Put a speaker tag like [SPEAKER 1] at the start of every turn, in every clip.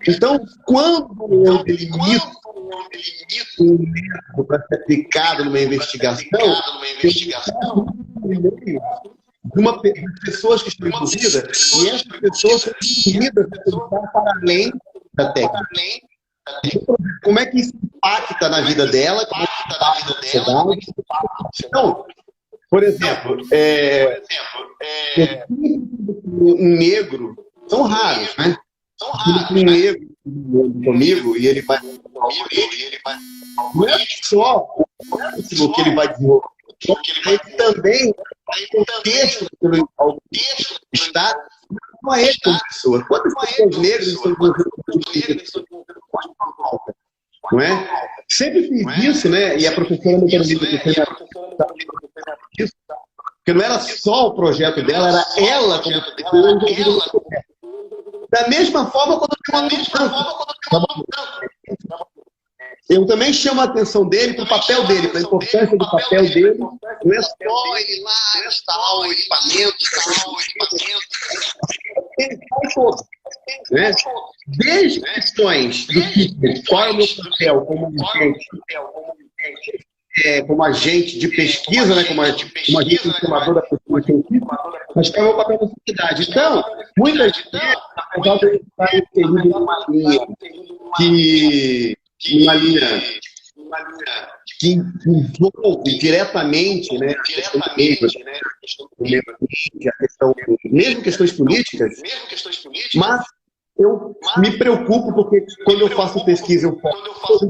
[SPEAKER 1] Então, quando eu delimito um método para ser aplicado numa investigação, eu faço de pessoas que estão envolvidas, e essas pessoas são envolvidas para além da técnica. Como é que isso impacta na vida dela? Como é que impacta na sociedade? Então, por exemplo, um negro, são raros, né? Um negro comigo e ele vai. Não é só o que ele vai desenvolver, ele também o texto pelo Estado não é ele como pessoa. Quantas pessoas negras estão envolvidas com não é? Sempre fiz isso, né? E a professora me permitiu isso, porque não era só o projeto dela, era ela como pessoa. Da mesma forma, quando eu também chamo a atenção dele para o papel dele, para a importância do papel dele. Não é só ele lá instalar o equipamento, ele faz todo. Né? Desde questões do tipo, qual é o meu papel como agente de pesquisa, né? como agente informador da pesquisa científica, mas qual é o meu papel na sociedade. Então, muitas vezes, apesar de eu estar inserido numa linha que envolve diretamente, né, mesmo questões políticas, mas eu me preocupo porque quando eu faço pesquisa, eu me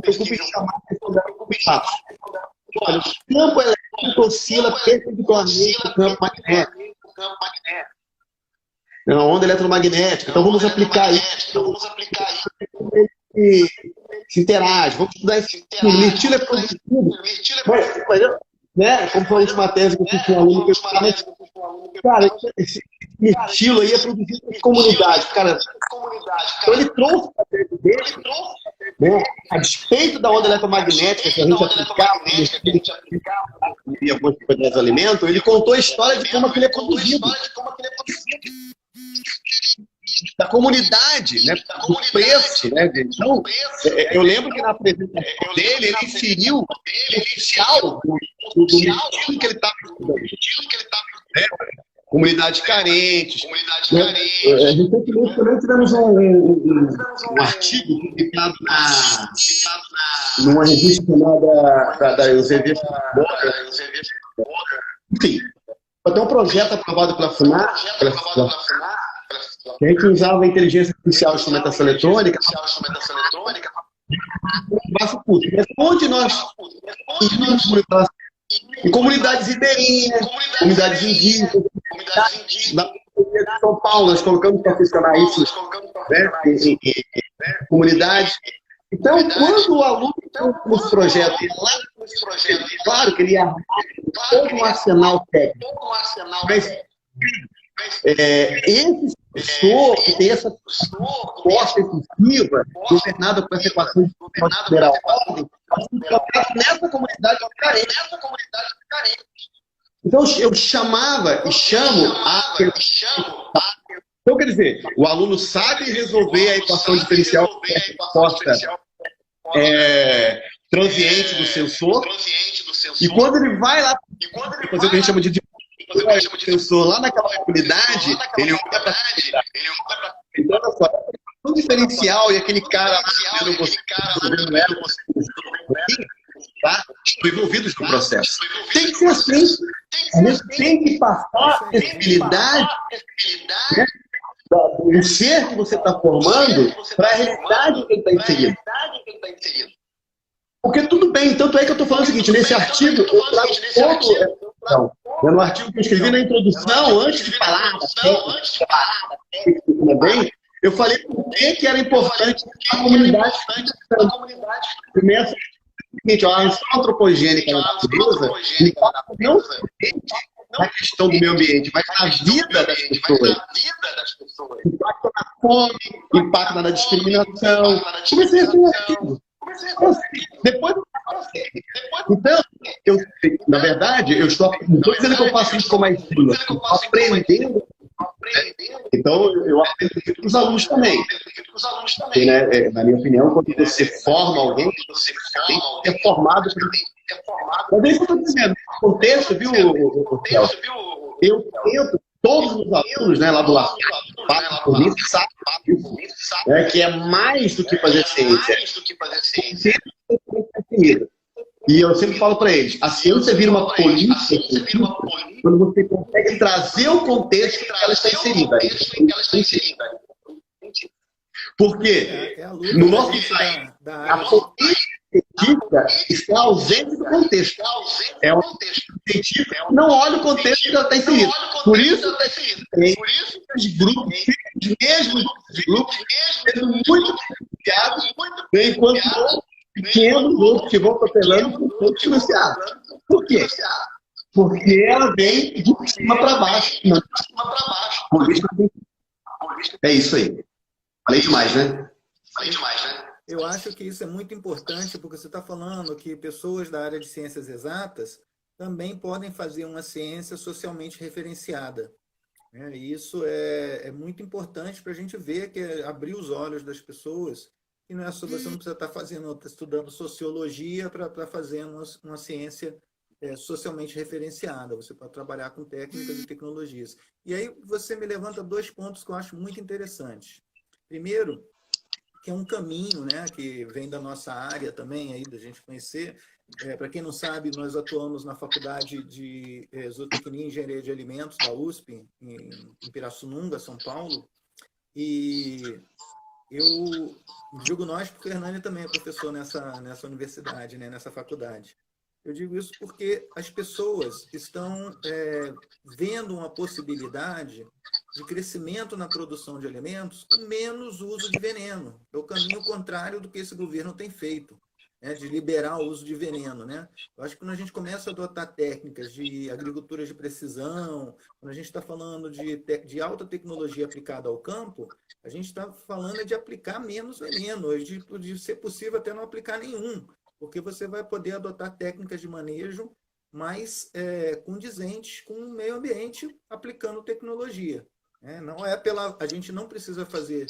[SPEAKER 1] preocupo em chamar a atenção dela para o fato. Olha, o campo elétrico oscila perpendicularmente ao campo magnético. É uma onda eletromagnética. Então vamos aplicar isso. Se interage, vamos estudar esse mirtilo é produzido. Né? Como foi a última tese que eu fiz com um aluno que eu falei, cara, esse mirtilo aí é produzido por comunidade. Cara, então ele trouxe a tese dele, né? A despeito da onda eletromagnética que a gente aplicava em alguns tipos de alimentos, ele contou a história de como ele é produzido. Da comunidade, né? Do preço, né? Então, eu lembro que na apresentação dele, ele inseriu o potencial do estilo que ele estava estudando. Né? Comunidades carentes. Recentemente também tivemos um artigo publicado numa revista chamada da Elsevier. Enfim, até um projeto aprovado pela FUNAR, que a gente usava a inteligência artificial de instrumentação eletrônica, mas onde nós em comunidades ribeirinhas, comunidades indígenas, na Prefeitura de São Paulo, nós colocamos para funcionar isso, né, em comunidades. Então, quando o aluno nos projetos, claro que ele ia todo um arsenal técnico, mas esse professor que tem essa proposta efetiva, governada por essa equação de considerar ordem, nessa comunidade carente. Então, eu chamava e chamo a... Então, quer dizer, o aluno sabe resolver a equação diferencial que é resposta transiente do sensor, e quando ele vai lá fazer o que a gente chama de sensor lá naquela comunidade, ele olha para então, olha só, o diferencial e aquele cara tá? Estão envolvidos no processo. Tem que ser assim. A gente tem que passar a acessibilidade, né, do ser que você está formando para a realidade que ele está inserido. Porque tudo bem, tanto é que eu estou falando o seguinte, nesse artigo, eu trago no artigo que eu escrevi na introdução, antes de falar também, eu falei por que era importante a comunidade. Começa o seguinte, a ação antropogênica na natureza não somente na questão do meio ambiente, mas na vida das pessoas. Impacta na fome, impacta na discriminação. Comecei a esse artigo. Depois, então, na verdade, eu estou dizendo que eu faço isso com maestria, estou aprendendo. Então, eu aprendo com os alunos também. Porque, né, na minha opinião, quando você forma alguém, tem que ser formado. Mas é isso que eu estou dizendo. No contexto, viu, Celso? Eu tento, todos os alunos, né, lá do lado, passam por mim, sabem que é mais do que fazer ciência. Ciência tem que ser definida. E eu sempre falo para eles, a ciência vira uma política quando você consegue trazer o contexto que ela está inserida. Porque no nosso país, a política científica está ausente do contexto. É um científico que não olha o contexto que ela está inserida. Por isso, tem os grupos, os mesmos grupos, sendo muito financiados, enquanto pequenos grupos que vão protelando são financiados. Por quê? Porque ela vem de cima para baixo. É isso aí. Falei demais, né?
[SPEAKER 2] Eu acho que isso é muito importante, porque você está falando que pessoas da área de ciências exatas também podem fazer uma ciência socialmente referenciada. E isso é muito importante para a gente ver, que é abrir os olhos das pessoas, e não é só, você não precisa estar estudando sociologia para fazer uma ciência socialmente referenciada. Você pode trabalhar com técnicas e tecnologias. E aí você me levanta 2 pontos que eu acho muito interessantes. Primeiro, que é um caminho, né, que vem da nossa área também, aí, da gente conhecer. Para quem não sabe, nós atuamos na Faculdade de Zootecnia e Engenharia de Alimentos, da USP, em Pirassununga, São Paulo. E eu digo nós, porque o Hernani também é professor nessa universidade, né, nessa faculdade. Eu digo isso porque as pessoas estão vendo uma possibilidade de crescimento na produção de alimentos com menos uso de veneno. É o caminho contrário do que esse governo tem feito, né, de liberar o uso de veneno, né? Eu acho que quando a gente começa a adotar técnicas de agricultura de precisão, quando a gente está falando de alta tecnologia aplicada ao campo, a gente está falando de aplicar menos veneno, de ser possível até não aplicar nenhum, porque você vai poder adotar técnicas de manejo mais condizentes com o meio ambiente aplicando tecnologia. Não é a gente não precisa fazer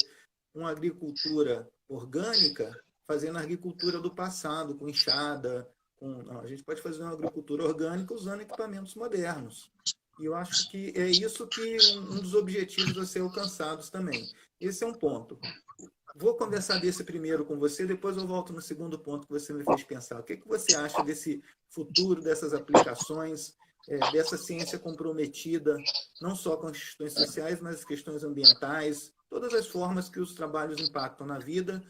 [SPEAKER 2] uma agricultura orgânica fazendo a agricultura do passado, com enxada. Não, a gente pode fazer uma agricultura orgânica usando equipamentos modernos. E eu acho que é isso que um dos objetivos a ser alcançados também. Esse é um ponto. Vou conversar desse primeiro com você, depois eu volto no segundo ponto que você me fez pensar. O que você acha desse futuro, dessas aplicações, dessa ciência comprometida, não só com as questões sociais, mas as questões ambientais, todas as formas que os trabalhos impactam na vida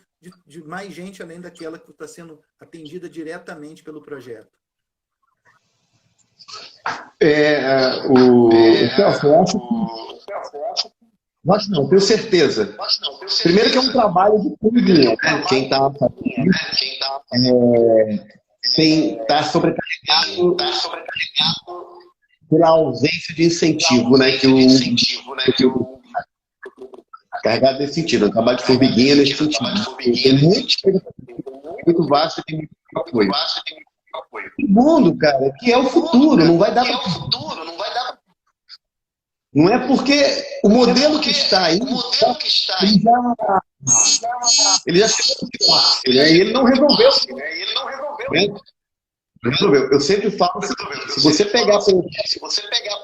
[SPEAKER 2] de mais gente, além daquela que está sendo atendida diretamente pelo projeto?
[SPEAKER 1] Celso, eu acho não, tenho certeza. Primeiro que é um trabalho de formiguinha, né? Quem está está sobrecarregado pela ausência de incentivo, né? Carregado nesse sentido, é um trabalho de formiguinha nesse sentido. Tem muito vasto e tem muito apoio. Segundo, cara, que é o futuro, não vai dar para... Não é porque o modelo que está aí, ele já chegou no final, né? E ele não resolveu. Né? Eu sempre falo, se você pegar,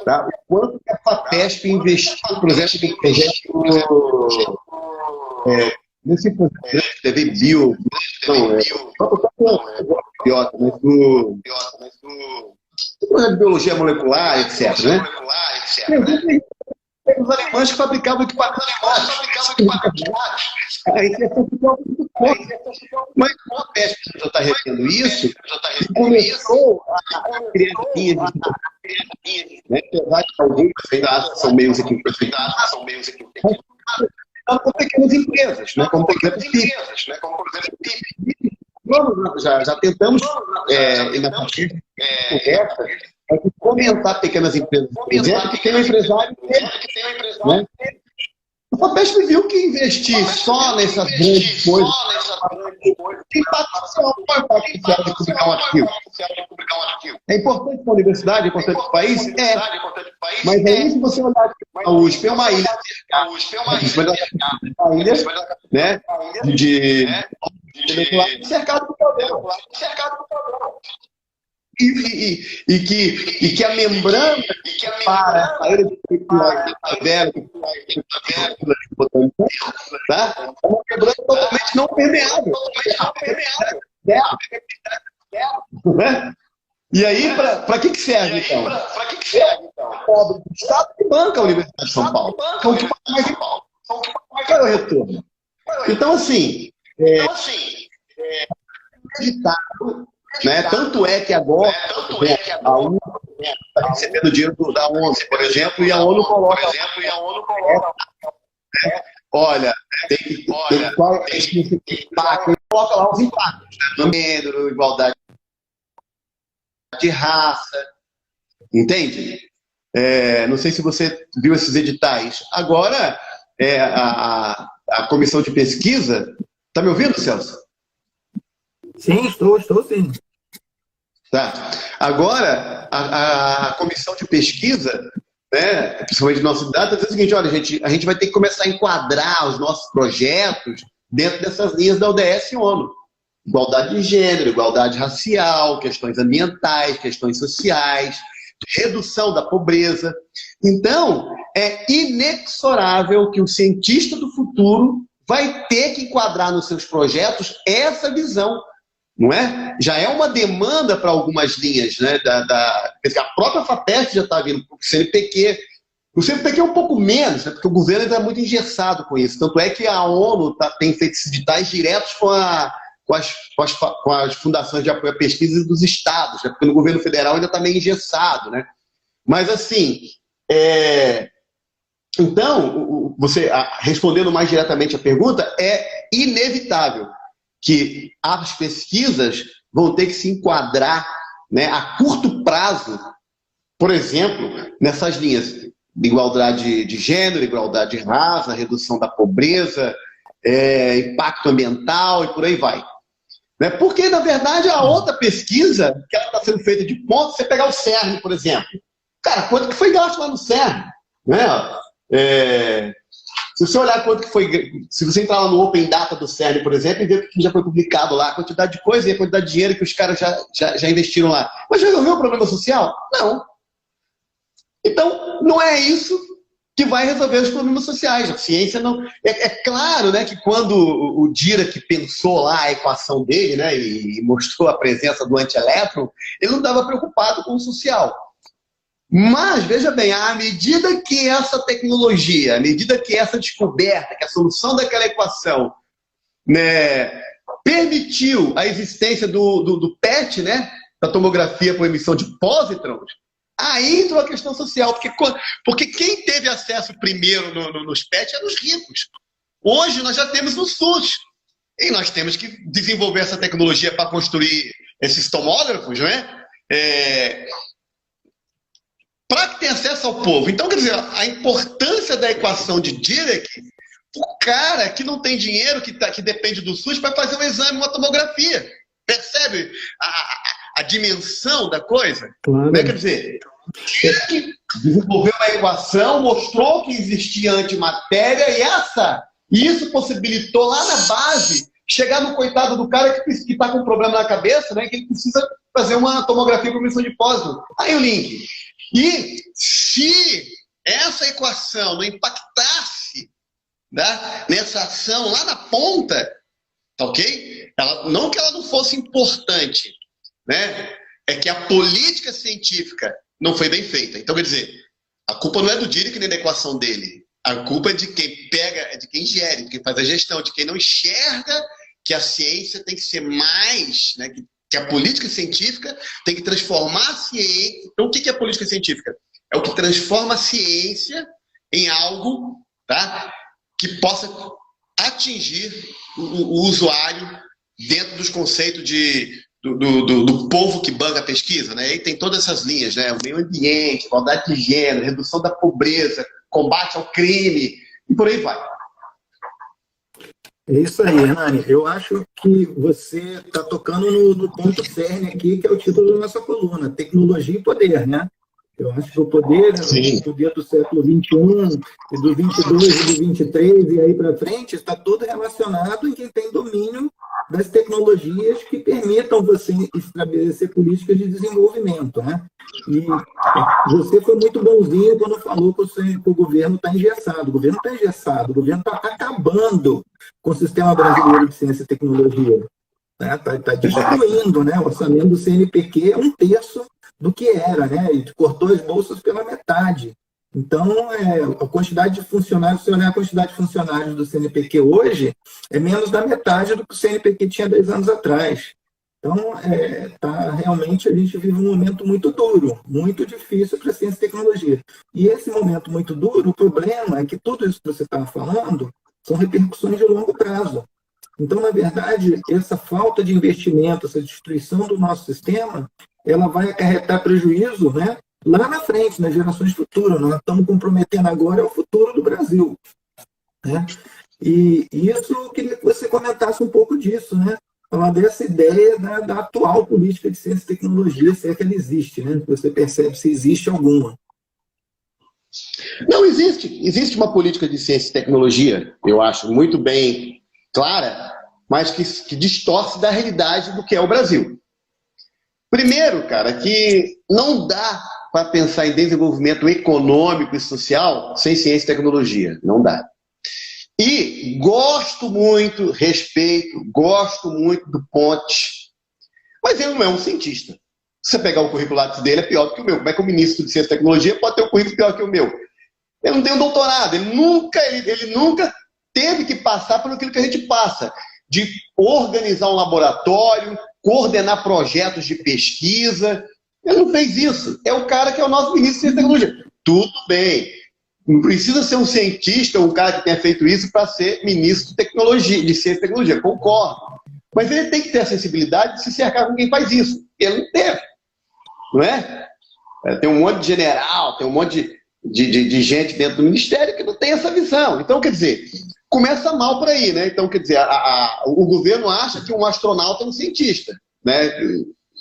[SPEAKER 1] tá, o quanto que a FAPESP investiu, por exemplo, no projeto nesse projeto que teve bio, biota, mas do projeto de biologia molecular, etc. Né? Os alemães que fabricavam equipamentos aí muito pouco. Mas como a PESP já está revendo isso, começou a criar linhas de, né, apesar de algumas são meios equivocados, com pequenas empresas, né, como por exemplo já tentamos na conversa fomentar pequenas empresas. Por exemplo, que tem um empresário, né? FAPESP viu que investir só nessas grandes coisas tem impacto social. Qual é o impacto social de publicar um artigo? É importante para a universidade, é importante para o país? É. Mas aí, se você olhar aqui, a USP é uma ilha, né, cercado por problema. E que a membrana para a ilha de tá? É uma membrana totalmente não permeável. Né? E aí, para que serve, então? O pobre do Estado que banca a Universidade de São Paulo. Então, o que mais qual é o retorno? Então, assim, inevitável, né? Tanto é que agora a ONU está recebendo dinheiro da ONU, por exemplo, e a ONU coloca, olha, tem que impacto, coloca lá os impactos, né? Gênero, igualdade de raça, entende? Não sei se você viu esses editais. Agora, a comissão de pesquisa, está me ouvindo, Celso?
[SPEAKER 2] Sim, estou sim.
[SPEAKER 1] Tá. Agora, a comissão de pesquisa, né, principalmente de nossa cidade, está dizendo o seguinte: olha, a gente vai ter que começar a enquadrar os nossos projetos dentro dessas linhas da ODS ONU. Igualdade de gênero, igualdade racial, questões ambientais, questões sociais, redução da pobreza. Então, é inexorável que o cientista do futuro vai ter que enquadrar nos seus projetos essa visão. Não é? Já é uma demanda para algumas linhas, né? A própria FAPESP já está vindo, o CNPq. O CNPq é um pouco menos, né? Porque o governo ainda é muito engessado com isso. Tanto é que a ONU tem feito esses editais diretos com as fundações de apoio à pesquisa dos estados, né? Porque no governo federal ainda está meio engessado, né? Mas, assim, então, respondendo mais diretamente a pergunta, é inevitável que as pesquisas vão ter que se enquadrar, né, a curto prazo, por exemplo, nessas linhas de igualdade de gênero, igualdade de raça, redução da pobreza, impacto ambiental e por aí vai. Né? Porque, na verdade, a outra pesquisa, que ela está sendo feita de ponto, você pegar o CERN, por exemplo. Cara, quanto que foi gasto lá no CERN? Né? Se você olhar quanto que foi, se você entrar lá no Open Data do CERN, por exemplo, e ver o que já foi publicado lá, a quantidade de coisa e a quantidade de dinheiro que os caras já investiram lá. Mas resolveu o problema social? Não. Então, não é isso que vai resolver os problemas sociais. A ciência não... É claro, né, que quando o Dirac pensou lá a equação dele, né, e mostrou a presença do antielétron, ele não estava preocupado com o social. Mas, veja bem, à medida que essa tecnologia, à medida que essa descoberta, que a solução daquela equação, né, permitiu a existência do PET, né, da tomografia por emissão de pósitrons, aí entrou a questão social, porque quem teve acesso primeiro nos PET eram os ricos. Hoje nós já temos o SUS, e nós temos que desenvolver essa tecnologia para construir esses tomógrafos, né? Para que tenha acesso ao povo. Então, quer dizer, a importância da equação de Dirac, o cara que não tem dinheiro, que depende do SUS, vai fazer um exame, uma tomografia. Percebe a dimensão da coisa?
[SPEAKER 2] Claro.
[SPEAKER 1] Né? Quer dizer, Dirac desenvolveu uma equação, mostrou que existia antimatéria, e isso possibilitou lá na base chegar no coitado do cara que está com um problema na cabeça, né, que ele precisa fazer uma tomografia por emissão de pósitron. Aí o link. E se essa equação não impactasse, né, nessa ação lá na ponta, tá ok? Não que ela não fosse importante, né? É que a política científica não foi bem feita. Então, quer dizer, a culpa não é do Dirac nem da equação dele. A culpa é de quem pega, é de quem gere, de quem faz a gestão, de quem não enxerga que a ciência tem que ser mais, né, que a política científica tem que transformar a ciência. Então, o que é a política científica? É o que transforma a ciência em algo, tá, que possa atingir o usuário dentro dos conceitos do povo que banca a pesquisa, né? E tem todas essas linhas, né? O meio ambiente, igualdade de gênero, redução da pobreza, combate ao crime e por aí vai.
[SPEAKER 2] É isso aí, Hernani. Eu acho que você está tocando no ponto cerne aqui, que é o título da nossa coluna, tecnologia e poder, né? Eu acho que o poder do século XXI, e do 22 e do 23 e aí para frente, está todo relacionado em quem tem domínio das tecnologias que permitam você estabelecer políticas de desenvolvimento, né? E você foi muito bonzinho quando falou que o governo está engessado. O governo está engessado, o governo está acabando com o Sistema Brasileiro de Ciência e Tecnologia. Está destruindo, né? O orçamento do CNPq é 1/3 do que era, né? E cortou as bolsas pela metade. Então, a quantidade de funcionários, se olhar a quantidade de funcionários do CNPq hoje, é menos da metade do que o CNPq tinha 10 anos atrás. Então, realmente a gente vive um momento muito duro, muito difícil para a ciência e tecnologia. E esse momento muito duro, o problema é que tudo isso que você estava falando são repercussões de longo prazo. Então, na verdade, essa falta de investimento, essa destruição do nosso sistema, ela vai acarretar prejuízo, né, lá na frente, nas gerações futuras. Nós estamos comprometendo agora o futuro do Brasil, né? E isso eu queria que você comentasse um pouco disso, né? Falar dessa ideia da atual política de ciência e tecnologia, se é que ela existe, né? Você percebe se existe alguma.
[SPEAKER 1] Não existe. Existe uma política de ciência e tecnologia, eu acho, muito bem clara, mas que distorce da realidade do que é o Brasil. Primeiro, cara, que não dá para pensar em desenvolvimento econômico e social sem ciência e tecnologia. Não dá. E gosto muito, respeito, gosto muito do Ponte, mas ele não é um cientista. Se você pegar o currículo dele, é pior do que o meu. Como é que o ministro de Ciência e Tecnologia pode ter um currículo pior que o meu? Ele não tem um doutorado, ele nunca teve que passar por aquilo que a gente passa, de organizar um laboratório, coordenar projetos de pesquisa. Ele não fez isso. É o cara que é o nosso ministro de Ciência e Tecnologia. Tudo bem. Não precisa ser um cientista ou um cara que tenha feito isso para ser ministro de tecnologia, de ciência e tecnologia, concordo. Mas ele tem que ter a sensibilidade de se cercar com quem faz isso. Ele não teve. Não é? Tem um monte de general, tem um monte de gente dentro do ministério que não tem essa visão. Então, quer dizer, começa mal por aí, né? Então, quer dizer, o governo acha que um astronauta é um cientista, né?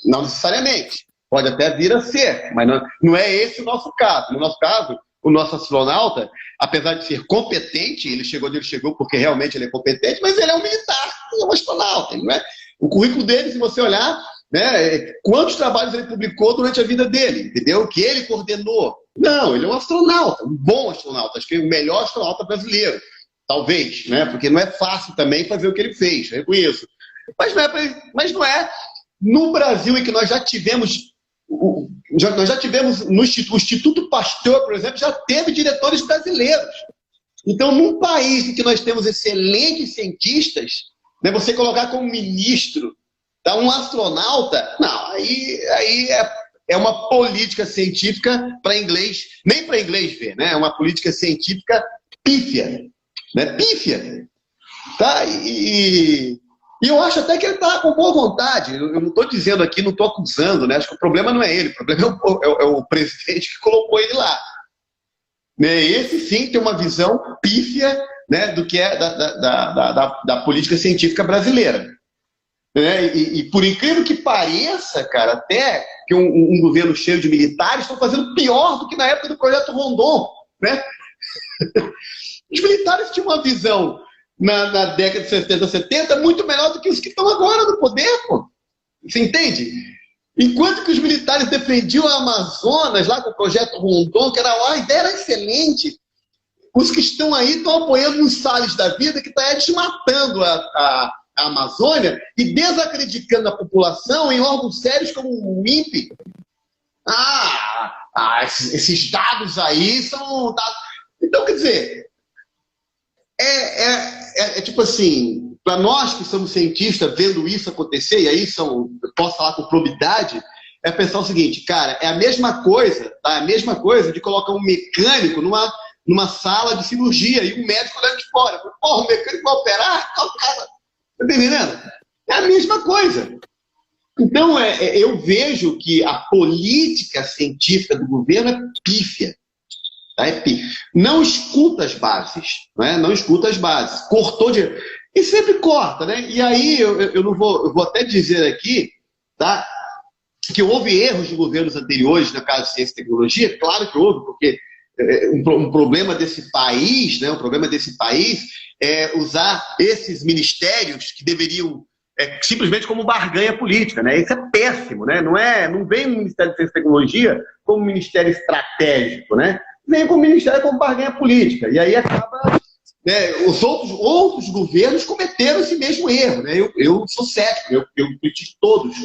[SPEAKER 1] Não necessariamente. Pode até vir a ser, mas não é esse o nosso caso. No nosso caso, o nosso astronauta, apesar de ser competente, ele chegou porque realmente ele é competente, mas ele é um militar, ele é um astronauta. Ele não é... O currículo dele, se você olhar, né, quantos trabalhos ele publicou durante a vida dele, entendeu? Que ele coordenou. Não, ele é um astronauta, um bom astronauta, acho que é o melhor astronauta brasileiro, talvez, né? Porque não é fácil também fazer o que ele fez, eu reconheço. Mas não é no Brasil em que nós já tivemos... Nós já tivemos, o Instituto Pasteur, por exemplo, já teve diretores brasileiros. Então, num país em que nós temos excelentes cientistas, né, você colocar como ministro um astronauta, não, aí é uma política científica para inglês, nem para inglês ver, né? É uma política científica pífia, né? Pífia. Tá? E eu acho até que ele está com boa vontade. Eu não estou dizendo aqui, não estou acusando, né? Acho que o problema não é ele, o problema é o presidente que colocou ele lá. Né? Esse sim tem uma visão pífia, né, do que é da política científica brasileira. Né? E por incrível que pareça, cara, até que um governo cheio de militares estão fazendo pior do que na época do Projeto Rondon. Né? Os militares tinham uma visão na década de 60, 70, muito melhor do que os que estão agora no poder, pô. Você entende? Enquanto que os militares defendiam a Amazonas, lá com o Projeto Rondon, que a ideia era excelente, os que estão aí estão apoiando os Salles da vida, que está desmatando a Amazônia e desacreditando a população em órgãos sérios como o INPE. Esses dados aí são dados... Então, quer dizer... É tipo assim, para nós que somos cientistas, vendo isso acontecer, e aí posso falar com probidade, é pensar o seguinte, cara, é a mesma coisa, tá? A mesma coisa de colocar um mecânico numa sala de cirurgia e um médico olhando de fora. Porra, o mecânico vai operar? Não, cara, tá entendendo? É a mesma coisa. Então, eu vejo que a política científica do governo é pífia. Tá? Não escuta as bases, né? Não escuta as bases. Cortou de... E sempre corta, né? E aí eu não vou, eu vou até dizer aqui, tá? Que houve erros de governos anteriores na casa de ciência e tecnologia, claro que houve, porque um problema desse país, né? Um problema desse país é usar esses ministérios que deveriam simplesmente como barganha política, né? Isso é péssimo, né? Não vem o Ministério de Ciência e Tecnologia como um ministério estratégico, né? Vem como ministério como barganha política. E aí acaba... né, os outros governos cometeram esse mesmo erro, né? Eu sou cético, eu critico todos.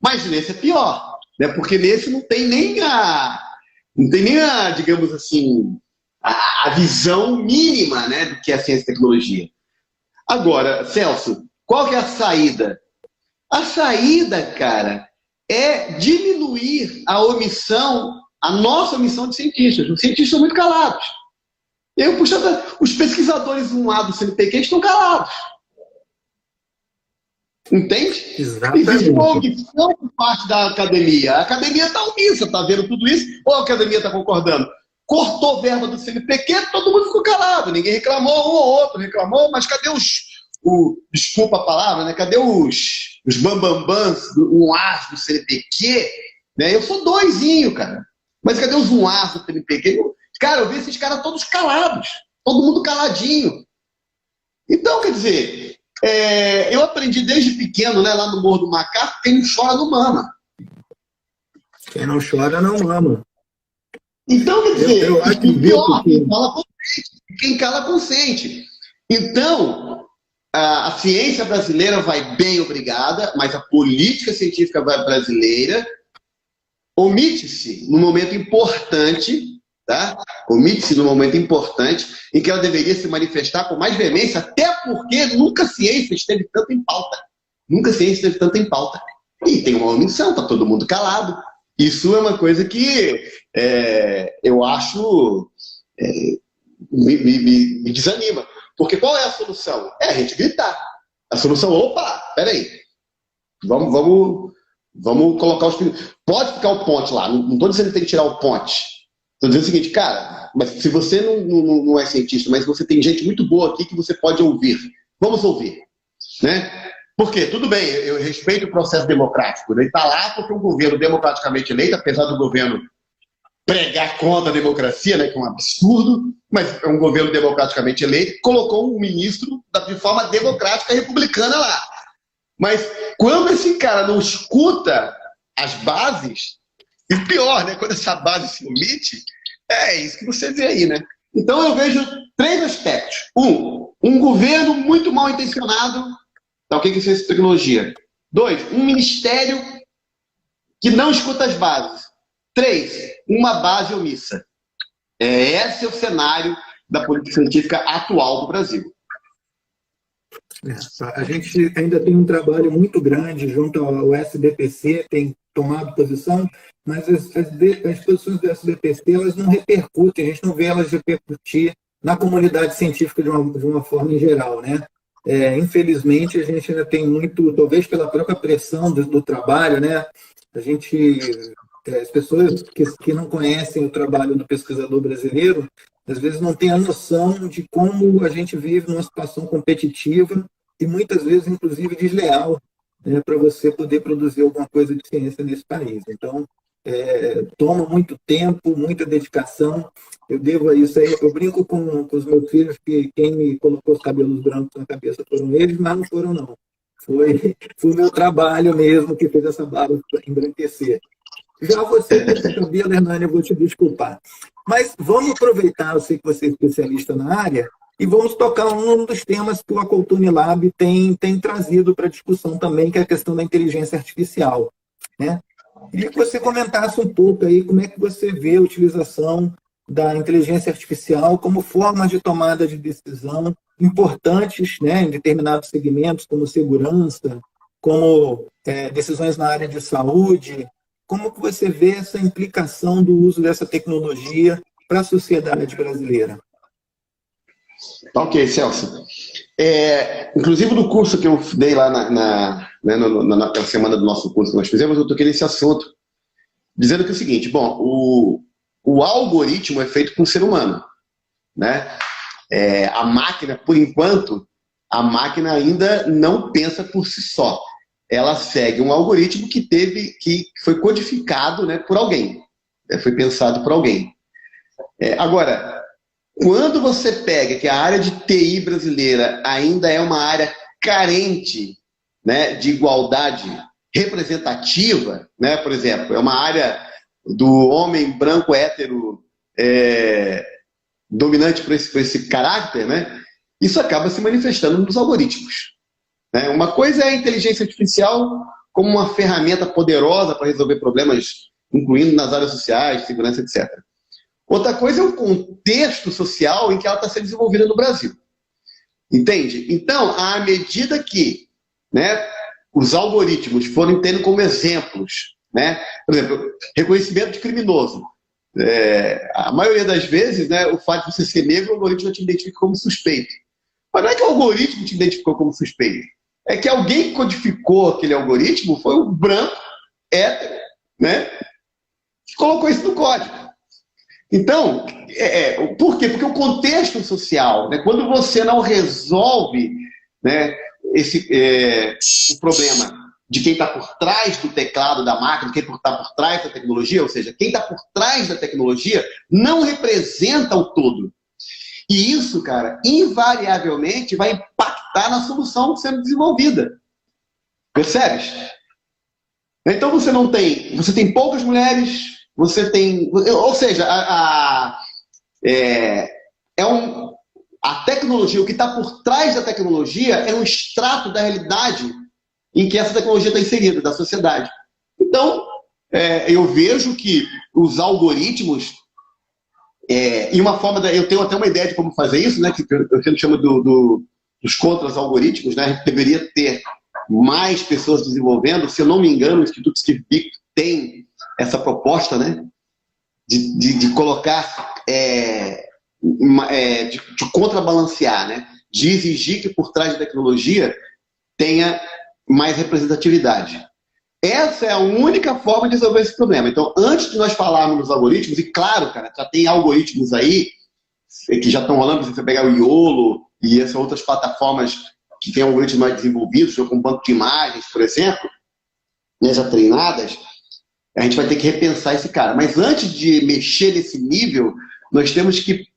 [SPEAKER 1] Mas nesse é pior, né? Porque nesse não tem nem a, digamos assim, a visão mínima, né, do que é a ciência e tecnologia. Agora, Celso, qual que é a saída? A saída, cara, é diminuir a nossa omissão de cientistas. Os cientistas são muito calados. Os pesquisadores do CNPq estão calados. Entende?
[SPEAKER 2] Exatamente.
[SPEAKER 1] Existe uma omissão por parte da academia. A academia está omissa, está vendo tudo isso, ou a academia está concordando? Cortou verba do CNPq, todo mundo ficou calado. Ninguém reclamou, um ou outro reclamou, mas cadê desculpa a palavra, né? Cadê os bambambãs, um as do CNPq? Né? Eu sou doisinho, cara. Mas cadê os um as do CNPq? Cara, eu vi esses caras todos calados. Todo mundo caladinho. Então, quer dizer, eu aprendi desde pequeno, né, lá no Morro do Macaco, quem não chora não mama.
[SPEAKER 2] Quem não chora não mama.
[SPEAKER 1] Então, quer dizer,
[SPEAKER 2] e
[SPEAKER 1] pior, quem cala consente. Então, a ciência brasileira vai bem, obrigada, mas a política científica brasileira omite-se num momento importante, tá? Omite-se num momento importante em que ela deveria se manifestar com mais veemência, até porque nunca a ciência esteve tanto em pauta. Nunca a ciência esteve tanto em pauta. E tem uma omissão, está todo mundo calado. Isso é uma coisa que eu acho me desanima. Porque qual é a solução? É a gente gritar. A solução, opa, peraí. Vamos colocar os... Pode ficar o ponte lá. Não estou dizendo que tem que tirar o ponte. Estou dizendo o seguinte, cara, mas se você não é cientista, mas você tem gente muito boa aqui que você pode ouvir. Vamos ouvir. Né? Por quê? Tudo bem, eu respeito o processo democrático. Ele está lá porque um governo democraticamente eleito, apesar do governo pregar contra a democracia, né, que é um absurdo, mas é um governo democraticamente eleito, colocou um ministro de forma democrática e republicana lá. Mas quando esse cara não escuta as bases, e pior, né, quando essa base se omite, é isso que você vê aí, né? Então eu vejo 3 aspectos. Um governo muito mal intencionado, tá, o que é ciência e tecnologia? 2, um ministério que não escuta as bases. 3, uma base omissa. Esse é o cenário da política científica atual do Brasil.
[SPEAKER 2] A gente ainda tem um trabalho muito grande junto ao SBPC, tem tomado posição, mas as posições do SBPC elas não repercutem, a gente não vê elas repercutir na comunidade científica de uma forma em geral, né? Infelizmente, a gente ainda tem muito, talvez pela própria pressão do trabalho, né? As pessoas que não conhecem o trabalho do pesquisador brasileiro, às vezes não têm a noção de como a gente vive numa situação competitiva e muitas vezes, inclusive, desleal, né, para você poder produzir alguma coisa de ciência nesse país. Então, toma muito tempo, muita dedicação. Eu devo a isso aí. Eu brinco com os meus filhos que quem me colocou os cabelos brancos na cabeça foram eles, mas não foram, não. Foi o meu trabalho mesmo que fez essa barba embranquecer. Já você que tem cabelo, Hernani, eu vou te desculpar. Mas vamos aproveitar, eu sei que você é especialista na área, e vamos tocar um dos temas que o Acoltune Lab tem trazido para discussão também, que é a questão da inteligência artificial, né? Queria que você comentasse um pouco aí como é que você vê a utilização da inteligência artificial como forma de tomada de decisão importantes, né, em determinados segmentos, como segurança, como decisões na área de saúde. Como que você vê essa implicação do uso dessa tecnologia para a sociedade brasileira?
[SPEAKER 1] Ok, Celso. Inclusive no curso que eu dei lá naquela semana do nosso curso que nós fizemos, eu toquei nesse assunto, dizendo que é o seguinte, bom, o algoritmo é feito por um ser humano, né? A máquina, por enquanto, a máquina ainda não pensa por si só. Ela segue um algoritmo que foi codificado, né, por alguém, né, foi pensado por alguém. Agora, quando você pega que a área de TI brasileira ainda é uma área carente, né, de igualdade representativa, né, por exemplo, é uma área do homem branco hétero dominante por esse caráter, né, isso acaba se manifestando nos algoritmos. Né? Uma coisa é a inteligência artificial como uma ferramenta poderosa para resolver problemas, incluindo nas áreas sociais, segurança, etc. Outra coisa é o contexto social em que ela está sendo desenvolvida no Brasil. Entende? Então, à medida que, né, os algoritmos forem tendo como exemplos, né, por exemplo, reconhecimento de criminoso. A maioria das vezes, né, o fato de você ser negro, o algoritmo te identifica como suspeito. Mas não é que o algoritmo te identificou como suspeito. É que alguém que codificou aquele algoritmo foi o branco, hétero, né, que colocou isso no código. Então, por quê? Porque o contexto social, né, quando você não resolve, né, o problema de quem está por trás do teclado da máquina, quem está por trás da tecnologia, ou seja, quem está por trás da tecnologia não representa o todo. E isso, cara, invariavelmente vai impactar na solução sendo desenvolvida. Percebes? Então você tem poucas mulheres, você tem... Ou seja, a tecnologia, o que está por trás da tecnologia é um extrato da realidade em que essa tecnologia está inserida, da sociedade. Então, eu vejo que os algoritmos... e uma forma... eu tenho até uma ideia de como fazer isso, né, que eu sempre chamo dos contras-algoritmos, né? A gente deveria ter mais pessoas desenvolvendo. Se eu não me engano, o Instituto Steve Biko tem essa proposta, né, de colocar, de contrabalancear, né, de exigir que por trás da tecnologia tenha mais representatividade. Essa é a única forma de resolver esse problema. Então, antes de nós falarmos dos algoritmos, e claro, cara, já tem algoritmos aí que já estão rolando, se você pegar o YOLO e essas outras plataformas que têm algoritmos mais desenvolvidos, com banco de imagens, por exemplo, né, já treinadas, a gente vai ter que repensar esse cara. Mas antes de mexer nesse nível, nós temos que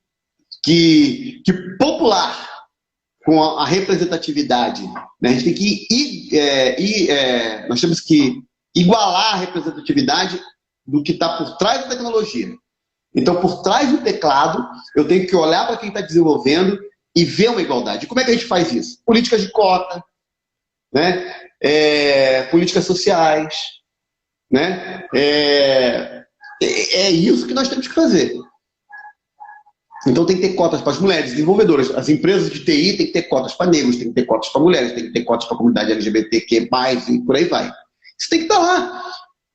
[SPEAKER 1] popular com a representatividade. Né? A gente tem que nós temos que igualar a representatividade do que está por trás da tecnologia. Então, por trás do teclado, eu tenho que olhar para quem está desenvolvendo e ver uma igualdade. E como é que a gente faz isso? Políticas de cota, né? Políticas sociais, né? É isso que nós temos que fazer. Então tem que ter cotas para as mulheres desenvolvedoras. As empresas de TI têm que ter cotas para negros, tem que ter cotas para mulheres, tem que ter cotas para a comunidade LGBTQ+, e por aí vai. Isso tem que estar lá.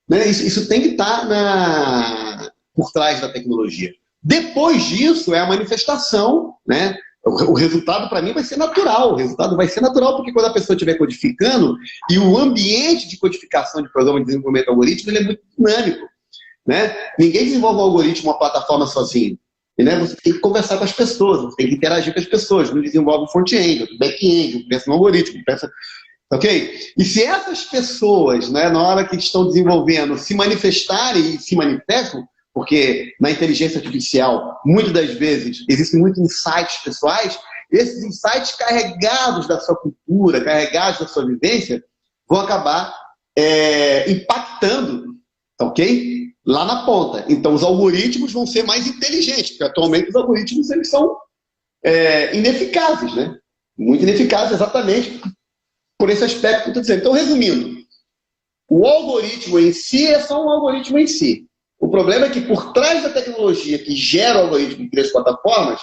[SPEAKER 1] Né? Isso tem que estar por trás da tecnologia. Depois disso é a manifestação, né? O resultado, para mim, vai ser natural. O resultado vai ser natural porque quando a pessoa estiver codificando, e o ambiente de codificação de programa de desenvolvimento de algoritmo, ele é muito dinâmico. Né? Ninguém desenvolve um algoritmo, uma plataforma sozinho. Né? Você tem que conversar com as pessoas, você tem que interagir com as pessoas. Não desenvolve um front-end, um back-end, pensa no algoritmo, pensa... Ok? E se essas pessoas, né, na hora que estão desenvolvendo, se manifestarem e se manifestam, porque na inteligência artificial, muitas das vezes, existem muitos insights pessoais, esses insights carregados da sua cultura, carregados da sua vivência, vão acabar impactando, ok? Lá na ponta. Então, os algoritmos vão ser mais inteligentes, porque atualmente os algoritmos eles são ineficazes, né? Muito ineficazes exatamente por esse aspecto que eu estou dizendo. Então, resumindo, o algoritmo em si é só um algoritmo em si. O problema é que por trás da tecnologia que gera o algoritmo em três plataformas,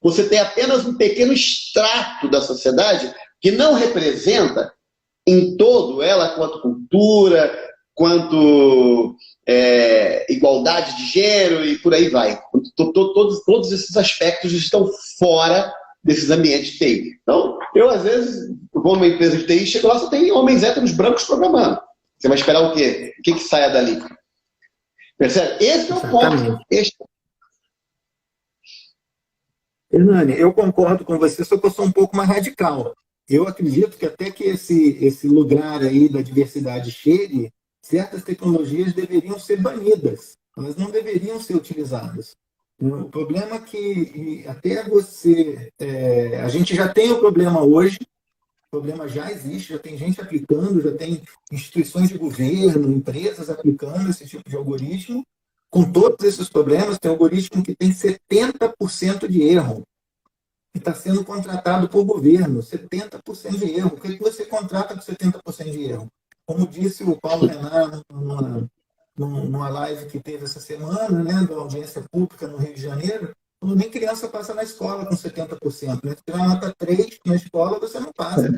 [SPEAKER 1] você tem apenas um pequeno extrato da sociedade que não representa em todo ela quanto cultura, quanto igualdade de gênero e por aí vai. Todos esses aspectos estão fora desses ambientes de TI. Então, eu às vezes vou numa empresa de TI e chego lá, só tem homens héteros brancos programando. Você vai esperar o quê? O que saia dali? Percebe? Esse é o ponto.
[SPEAKER 2] Hernani, eu concordo com você, só que eu sou um pouco mais radical. Eu acredito que até que esse lugar aí da diversidade chegue, certas tecnologias deveriam ser banidas, elas não deveriam ser utilizadas. O problema é que até você... a gente já tem o problema hoje, o problema já existe, já tem gente aplicando, já tem instituições de governo, empresas aplicando esse tipo de algoritmo. Com todos esses problemas, tem algoritmo que tem 70% de erro, que está sendo contratado por governo, 70% de erro. O que você contrata com 70% de erro? Como disse o Paulo Renan numa live que teve essa semana, né, da audiência pública no Rio de Janeiro, nem criança passa na escola com 70%. Né? Se tiver nota 3 na escola, você não passa. Você tem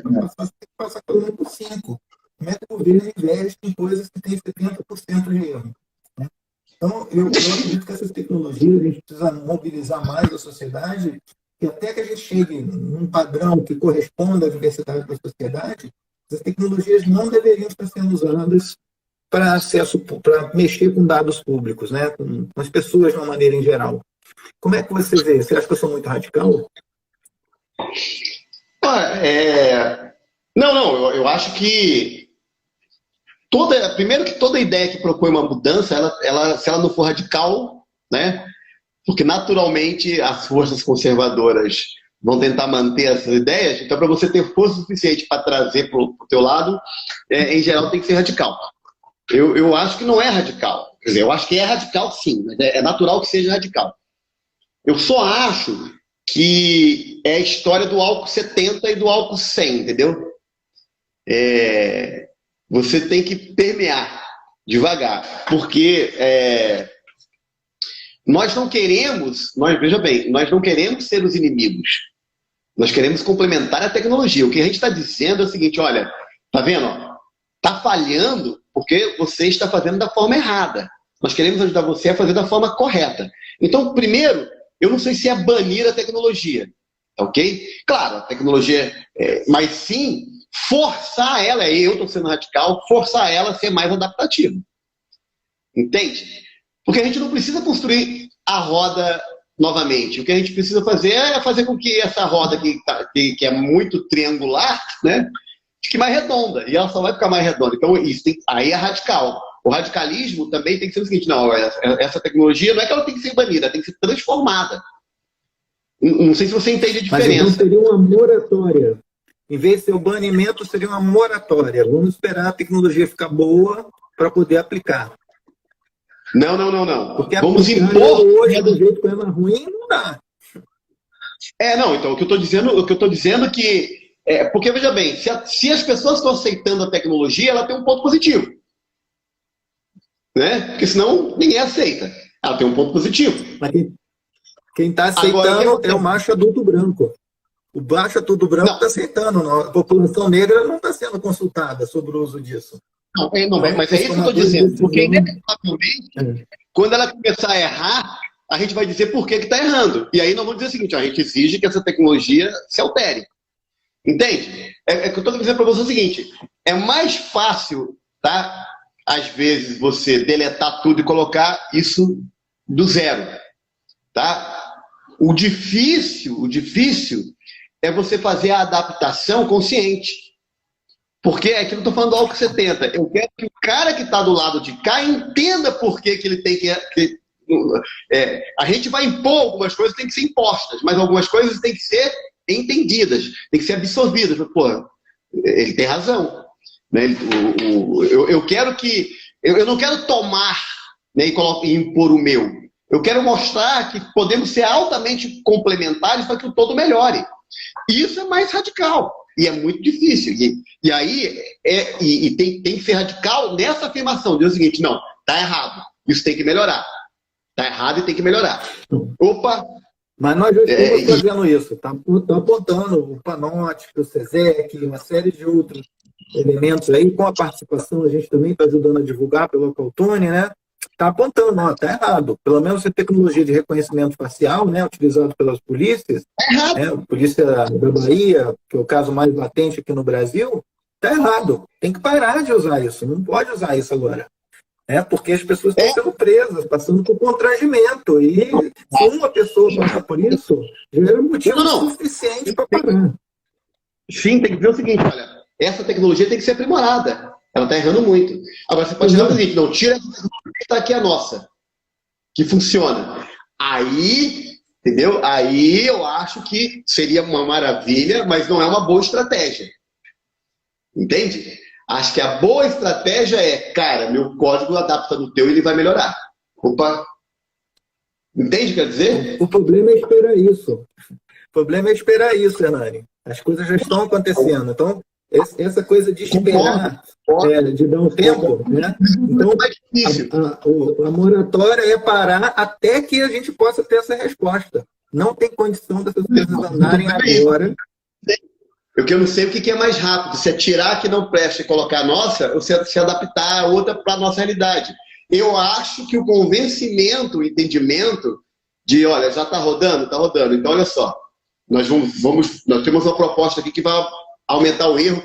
[SPEAKER 2] que passar pelo menos por 5. Como é que o governo investe em coisas que têm 70% de erro? Né? Então, eu acredito que essas tecnologias, a gente precisa mobilizar mais a sociedade, e até que a gente chegue num padrão que corresponda à diversidade da sociedade, essas tecnologias não deveriam estar sendo usadas para acesso, para mexer com dados públicos, né? com as pessoas de uma maneira em geral. Como é que você vê? Você acha que eu sou muito radical?
[SPEAKER 1] Não, eu acho que primeiro que toda ideia que propõe uma mudança, se ela não for radical, né? Porque naturalmente as forças conservadoras vão tentar manter essas ideias, então para você ter força suficiente para trazer para o teu lado, em geral tem que ser radical. Eu acho que não é radical. Quer dizer, eu acho que é radical sim, mas é natural que seja radical. Eu só acho que é a história do álcool 70 e do álcool 100, entendeu? Você tem que permear devagar, porque nós não queremos, veja bem, nós não queremos ser os inimigos. Nós queremos complementar a tecnologia. O que a gente está dizendo é o seguinte, olha, tá vendo? Está falhando porque você está fazendo da forma errada. Nós queremos ajudar você a fazer da forma correta. Então, primeiro, eu não sei se é banir a tecnologia, ok? Claro, a tecnologia, mas sim forçar ela, eu estou sendo radical, forçar ela a ser mais adaptativa. Entende? Porque a gente não precisa construir a roda novamente. O que a gente precisa fazer é fazer com que essa roda que é muito triangular, né, fique mais redonda. E ela só vai ficar mais redonda. Então, aí é radical. O radicalismo também tem que ser o seguinte, não, essa tecnologia não é que ela tem que ser banida, ela tem que ser transformada. Não sei se você entende a diferença.
[SPEAKER 2] Mas então seria uma moratória. Em vez de ser o banimento, seria uma moratória. Vamos esperar a tecnologia ficar boa para poder aplicar.
[SPEAKER 1] Não.
[SPEAKER 2] Porque
[SPEAKER 1] vamos impor
[SPEAKER 2] hoje do jeito que ela é ruim, não dá.
[SPEAKER 1] Então, o que eu estou dizendo é que... porque, veja bem, se as pessoas estão aceitando a tecnologia, ela tem um ponto positivo. Né? Porque senão ninguém aceita. Ela tem um ponto positivo.
[SPEAKER 2] Mas quem está aceitando é o macho adulto branco. O macho adulto branco está aceitando. A população negra não está sendo consultada sobre o uso disso.
[SPEAKER 1] Não, mas é isso que eu estou dizendo. Porque, inevitavelmente, quando ela começar a errar, a gente vai dizer por que está errando. E aí nós vamos dizer o seguinte, a gente exige que essa tecnologia se altere. Entende? É que eu estou dizendo para você o seguinte, é mais fácil, tá? Às vezes, você deletar tudo e colocar isso do zero. Tá? O difícil é você fazer a adaptação consciente. Porque é que eu estou falando do álcool 70. Eu quero que o cara que está do lado de cá entenda por que ele tem que... a gente vai impor algumas coisas, tem que ser impostas, mas algumas coisas têm que ser entendidas, têm que ser absorvidas. Pô, ele tem razão. Né? Eu quero que... Eu não quero tomar, né, e impor o meu. Eu quero mostrar que podemos ser altamente complementares para que o todo melhore. Isso é mais radical. E é muito difícil. E aí tem que ser radical nessa afirmação. Diz o seguinte, não, está errado. Isso tem que melhorar. Está errado e tem que melhorar. Opa!
[SPEAKER 2] Mas nós já estamos fazendo isso. Está apontando o Panótico, o SESEC, uma série de outros elementos aí. Com a participação, a gente também está ajudando a divulgar pelo Caltone, né? Está apontando, não, está errado. Pelo menos a tecnologia de reconhecimento facial, né, utilizada pelas polícias, né, a polícia da Bahia, que é o caso mais latente aqui no Brasil, está errado. Tem que parar de usar isso. Não pode usar isso agora. né? Porque as pessoas estão sendo presas, passando por constrangimento. E se uma pessoa passa por isso, já era motivo suficiente para parar.
[SPEAKER 1] Sim, tem que ver o seguinte, olha, essa tecnologia tem que ser aprimorada. Ela está errando muito. Agora, você pode dizer o seguinte, não, tira essa tecnologia que está aqui a nossa, que funciona. Aí, entendeu? Aí eu acho que seria uma maravilha, mas não é uma boa estratégia. Entende? Acho que a boa estratégia é, cara, meu código adapta no teu e ele vai melhorar. Opa! Entende o que quer dizer?
[SPEAKER 2] O problema é esperar isso. O problema é esperar isso, Hernani. As coisas já estão acontecendo. Então, essa coisa de esperar, de dar um tempo, né? Então, a moratória é parar até que a gente possa ter essa resposta. Não tem condição dessas coisas andarem agora.
[SPEAKER 1] Eu não sei o que é mais rápido, se é tirar a que não presta e colocar a nossa, ou se adaptar a outra para a nossa realidade. Eu acho que o convencimento, o entendimento de, olha, já está rodando, então olha só, nós temos uma proposta aqui que vai aumentar o erro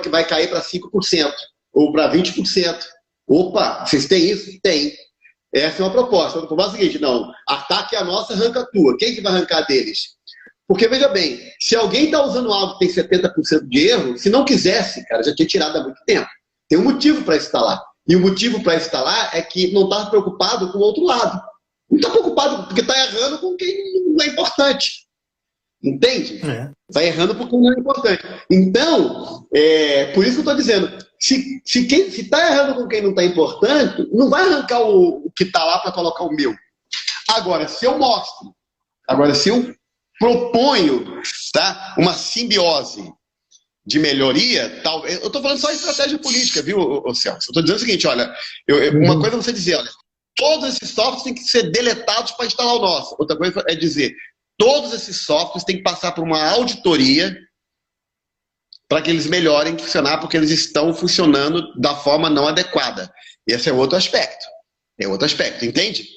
[SPEAKER 1] que vai cair para 5% ou para 20%. Opa, vocês têm isso? Tem. Essa é uma proposta. Eu vou falar o seguinte, não, ataque a nossa, arranca a tua. Quem que vai arrancar deles? Porque, veja bem, se alguém está usando algo que tem 70% de erro, se não quisesse, cara, já tinha tirado há muito tempo. Tem um motivo para instalar. E o motivo para instalar é que não está preocupado com o outro lado. Não está preocupado porque está errando com quem não é importante. Entende? Está errando porque não é importante. Então, por isso que eu estou dizendo, se está errando com quem não está importante, não vai arrancar o que está lá para colocar o meu. Agora, se eu proponho, tá, uma simbiose de melhoria, talvez. Eu estou falando só de estratégia política, viu, Celso? Eu estou dizendo o seguinte, olha, uma coisa é você dizer, olha, todos esses softwares têm que ser deletados para instalar o nosso. Outra coisa é dizer, todos esses softwares têm que passar por uma auditoria para que eles melhorem funcionar, porque eles estão funcionando da forma não adequada. Esse é outro aspecto. Entende?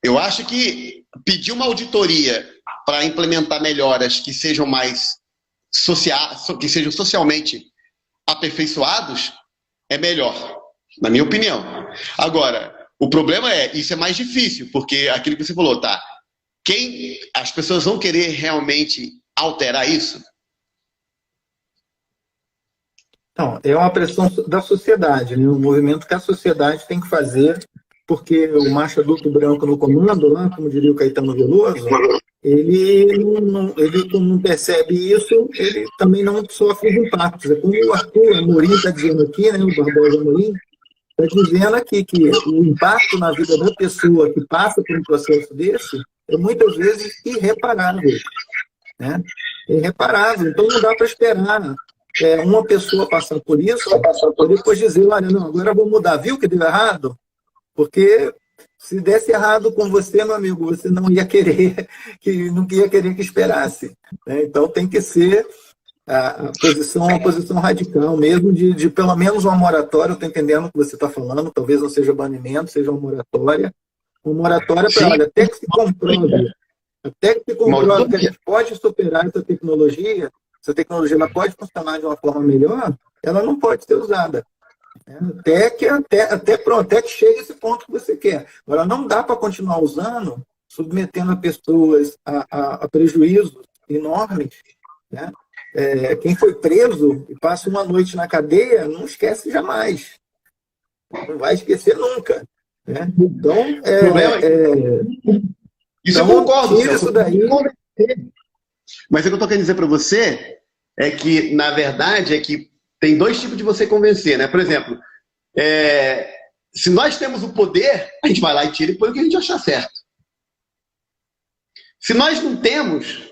[SPEAKER 1] Eu acho que pedir uma auditoria para implementar melhoras que sejam mais que sejam socialmente aperfeiçoados é melhor, na minha opinião. Agora, o problema isso é mais difícil, porque aquilo que você falou, tá? As pessoas vão querer realmente alterar isso?
[SPEAKER 2] Não, é uma pressão da sociedade, né? Um movimento que a sociedade tem que fazer, porque o macho adulto branco no comando, lá, como diria o Caetano Veloso, ele não percebe isso, ele também não sofre os impactos. É como o Arthur Amorim está dizendo aqui, né? O Barbosa Amorim está dizendo aqui que o impacto na vida da pessoa que passa por um processo desse é muitas vezes irreparável. Né? Irreparável. Então não dá para esperar uma pessoa passar por isso e depois dizer, olha, não, agora eu vou mudar. Viu que deu errado? Porque se desse errado com você, meu amigo, você não ia querer que esperasse. Né? Então tem que ser uma posição radical mesmo, de pelo menos uma moratória. Eu estou entendendo o que você está falando, talvez não seja banimento, seja uma moratória. Uma moratória para, olha, até que se comprove que a gente pode superar essa tecnologia ela pode funcionar de uma forma melhor, ela não pode ser usada. Até que chegue esse ponto que você quer. Agora, não dá para continuar usando, submetendo as pessoas a prejuízos enormes. Né? Quem foi preso e passa uma noite na cadeia, não esquece jamais. Não vai esquecer nunca. Né? Então,
[SPEAKER 1] isso eu concordo.
[SPEAKER 2] Isso daí.
[SPEAKER 1] Mas o que eu estou querendo dizer para você é que, na verdade, tem dois tipos de você convencer, né? Por exemplo, se nós temos o poder, a gente vai lá e tira e põe o que a gente achar certo. Se nós não temos,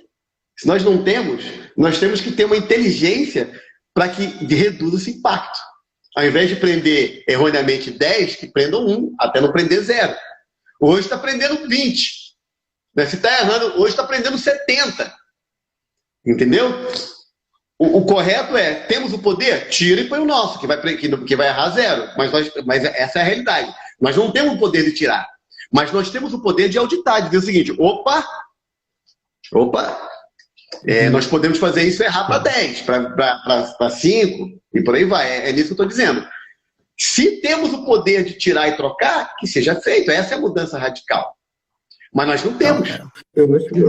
[SPEAKER 1] nós temos que ter uma inteligência para que reduza esse impacto. Ao invés de prender erroneamente 10, que prendam 1, até não prender 0. Hoje está prendendo 20. Né? Se está errando, hoje está prendendo 70. Entendeu? O correto temos o poder? Tira e põe o nosso, que vai errar 0. Mas essa é a realidade. Nós não temos o poder de tirar. Mas nós temos o poder de auditar, de dizer o seguinte, opa, nós podemos fazer isso e errar para 10, para 5, e por aí vai. É nisso que eu estou dizendo. Se temos o poder de tirar e trocar, que seja feito. Essa é a mudança radical. Mas nós não temos.
[SPEAKER 2] Eu acho que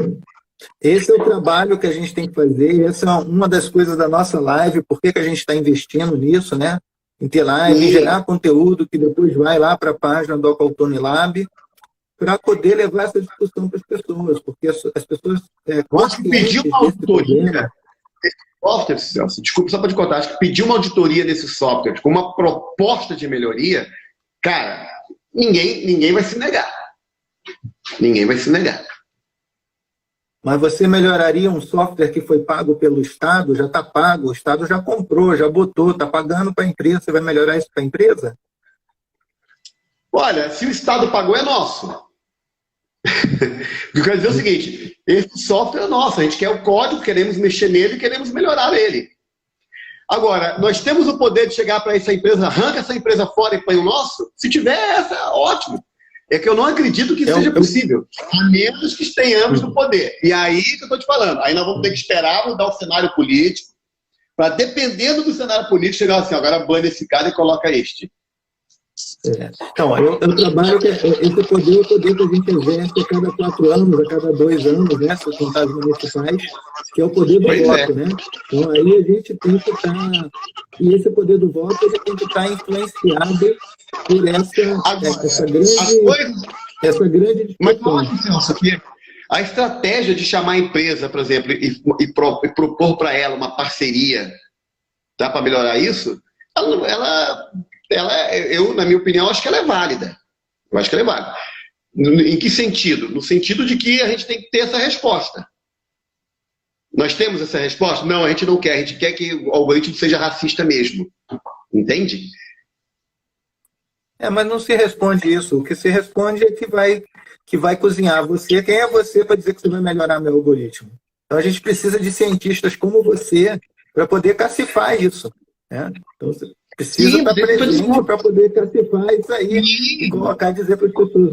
[SPEAKER 2] esse é o trabalho que a gente tem que fazer. Essa é uma das coisas da nossa live. Por que a gente está investindo nisso, né? Em ter live, em gerar conteúdo que depois vai lá para a página do Ocaltone Lab, para poder levar essa discussão para as pessoas, porque as pessoas...
[SPEAKER 1] Acho que pedir uma auditoria desse software, Celso, desculpa, só para te contar, acho que pedir uma auditoria desse software com uma proposta de melhoria, cara, ninguém vai se negar. Ninguém vai se negar.
[SPEAKER 2] Mas você melhoraria um software que foi pago pelo Estado, já está pago, o Estado já comprou, já botou, está pagando para a empresa, você vai melhorar isso para a empresa?
[SPEAKER 1] Olha, se o Estado pagou, é nosso. Eu quero dizer o seguinte, esse software é nosso, a gente quer o código, queremos mexer nele, queremos melhorar ele. Agora, nós temos o poder de chegar para essa empresa, arranca essa empresa fora e põe o nosso? Se tiver essa, ótimo. É que eu não acredito que isso seja possível, a menos que tenhamos no poder. E aí que eu estou te falando, aí nós vamos ter que esperar mudar o cenário político, para, dependendo do cenário político, chegar assim, agora bane esse cara e coloca este.
[SPEAKER 2] Então, eu trabalho que esse poder é o poder que a gente exerce a cada 4 anos, a cada 2 anos, né, se contar as municipais, que é o poder do voto, né? Então, aí a gente tem que estar... E esse poder do voto, ele tem que estar influenciado por essa grande discussão.
[SPEAKER 1] Mas eu acho, Celso, que a estratégia de chamar a empresa, por exemplo, e propor para ela uma parceria, tá, para melhorar isso, eu, na minha opinião, acho que ela é válida. Eu acho que ela é válida. Em que sentido? No sentido de que a gente tem que ter essa resposta. Nós temos essa resposta? Não, a gente não quer. A gente quer que o algoritmo seja racista mesmo. Entende?
[SPEAKER 2] Mas não se responde isso. O que se responde é que vai cozinhar você. Quem é você para dizer que você vai melhorar meu algoritmo? Então a gente precisa de cientistas como você para poder cacifar isso. Né? Então você precisa estar presente para poder cacifar isso aí e colocar e dizer para as pessoas,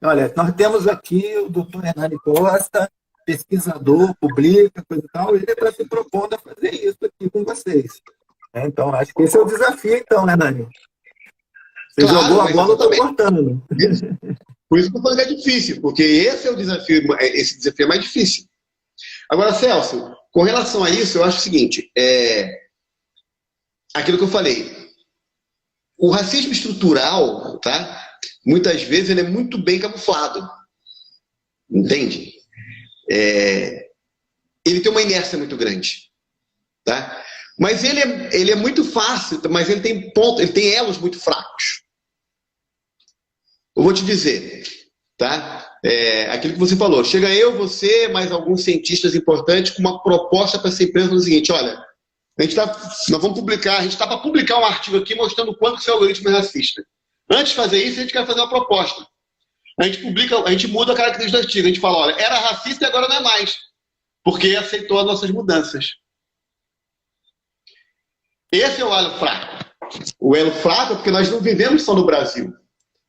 [SPEAKER 2] olha, nós temos aqui o doutor Hernani Costa, pesquisador, publica, coisa e tal, ele está se propondo a fazer isso aqui com vocês. Então, acho que esse é o desafio, então, Hernani. Você jogou a bola, eu estou cortando.
[SPEAKER 1] Por isso que eu falei que é difícil, porque esse é o desafio, esse desafio é mais difícil. Agora, Celso, com relação a isso, eu acho o seguinte, aquilo que eu falei, o racismo estrutural, tá? Muitas vezes ele é muito bem camuflado, entende? Ele tem uma inércia muito grande, tá? Mas ele é muito fácil, mas ele tem elos muito fracos. Eu vou te dizer, tá? Aquilo que você falou, chega eu, você, mais alguns cientistas importantes com uma proposta para essa empresa no seguinte, olha, nós vamos publicar, a gente está para publicar um artigo aqui mostrando o quanto o seu algoritmo é racista. Antes de fazer isso, a gente quer fazer uma proposta. A gente muda a característica do artigo, a gente fala, olha, era racista e agora não é mais, porque aceitou as nossas mudanças. Esse é o elo fraco. O elo fraco é porque nós não vivemos só no Brasil.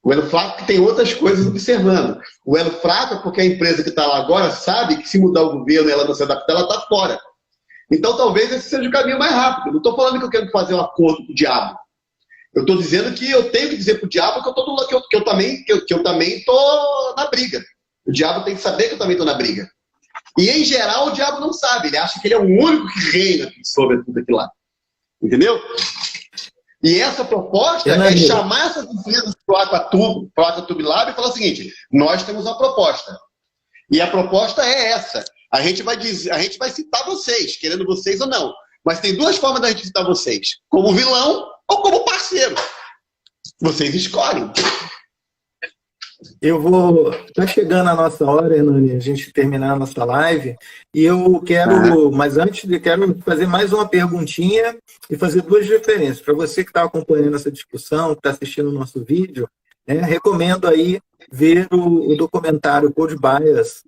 [SPEAKER 1] O elo fraco é que tem outras coisas observando. O elo fraco é porque a empresa que está lá agora sabe que se mudar o governo e ela não se adaptar, ela está fora. Então talvez esse seja o caminho mais rápido. Eu não estou falando que eu quero fazer um acordo com o diabo. Eu estou dizendo que eu tenho que dizer para o diabo que eu também estou na briga. O diabo tem que saber que eu também estou na briga. E em geral o diabo não sabe. Ele acha que ele é o único que reina sobre tudo aquilo lá. Entendeu? E essa proposta é chamar essas empresas para o Aquatube Lab e falar o seguinte, nós temos uma proposta. E a proposta é essa. A gente vai citar vocês, querendo vocês ou não. Mas tem duas formas da gente citar vocês. Como vilão ou como parceiro. Vocês escolhem.
[SPEAKER 2] Tá chegando a nossa hora, Hernani, a gente terminar a nossa live, e eu quero, mas antes quero fazer mais uma perguntinha e fazer 2 referências. Para você que está acompanhando essa discussão, que está assistindo o nosso vídeo, recomendo aí ver o documentário Code Bias,